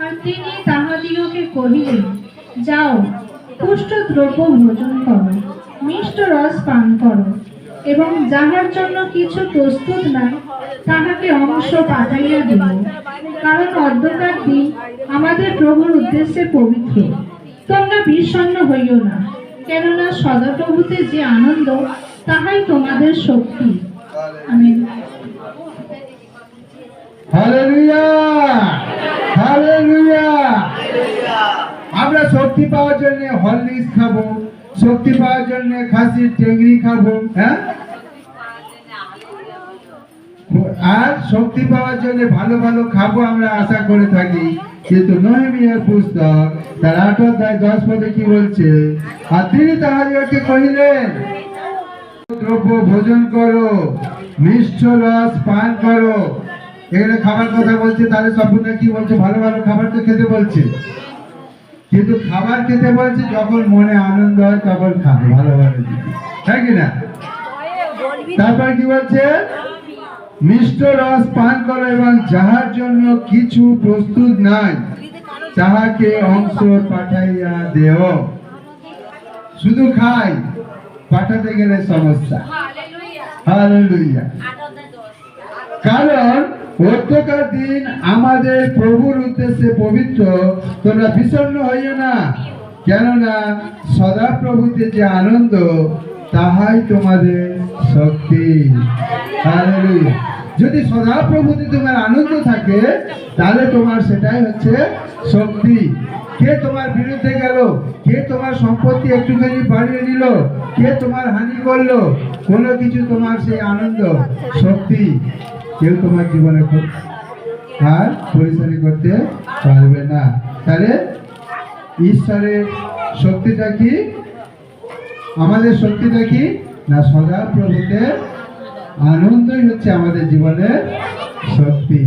আর তিনি তাহাদিগকে কহিলেন, যাও, পুষ্ট দ্রব্য ভোজন করো, মিষ্ট রস পান করো, এবং যাহার জন্য কিছু প্রস্তুত নাই তাহাকে অংশ পাঠাইয়া দিল, কারণ অধ্যকার দিন আমাদের প্রভুর উদ্দেশ্যে পবিত্র। তোমরা বিষণ্ণ হইও না, কেননা সদাপ্রভুতে যে আনন্দ তাহাই তোমাদের শক্তি। আমেন। Hallelujah, hallelujah. আমরা শক্তি পাওয়ার জন্য হরলিক্স খাবো, শক্তি পাওয়ার জন্য খাসির টেংরি খাবো, হ্যাঁ, আর শক্তি পাওয়ার জন্য ভালো ভালো খাবো আমরা আশা করে থাকি। কিন্তু নেহেমিয়ার পুস্তক তার 8 অধ্যায় 10 পদে কি বলছে? আর তিনি তাহাদিগকে কহিলেন, দ্রব্য ভোজন করো, মিষ্ট রস পান করো। এখানে খাবার কথা বলছে, তাহলে সম্পূর্ণ কি বলছে? ভালো ভালো খাবার তো খেতে বলছে, কিন্তু খাবার খেতে বলছে যখন মনে আনন্দ হয় তখন খাবে ভালো ভালো জিনিস, তাই কি না? তারপর কি বলছে? মিষ্ট রস পান করো, এবং যাহার জন্য কিছু প্রস্তুত নাই তাহাকে অংশ পাঠাইয়া দেও। শুধু খাই, পাঠাতে গেলে সমস্যা। হালেলুয়া। কারণ অধ্যকার দিন আমাদের প্রভুর উদ্দেশ্যে পবিত্র। তোমরা বিষণ্ণ হইও না, কেননা সদাপ্রভুতে যে আনন্দ তাহাই তোমাদের শক্তি। হালেলুয়া। যদি সদাপ্রভুতে তোমার আনন্দ থাকে তাহলে তোমার সেটাই হচ্ছে শক্তি। কে তোমার বিরুদ্ধে গেল, কে তোমার সম্পত্তি একটুখানি বাড়িয়ে নিল, কে তোমার হানি করলো, কোনো কিছু তোমার সেই আনন্দ শক্তি কেউ তোমার জীবনে আর পরিচালনা করতে পারবে না। তাহলে ঈশ্বরের শক্তিটা কি? আমাদের শক্তিটা কি না? সদাপ্রভুতে আনন্দই হচ্ছে আমাদের জীবনের শক্তি।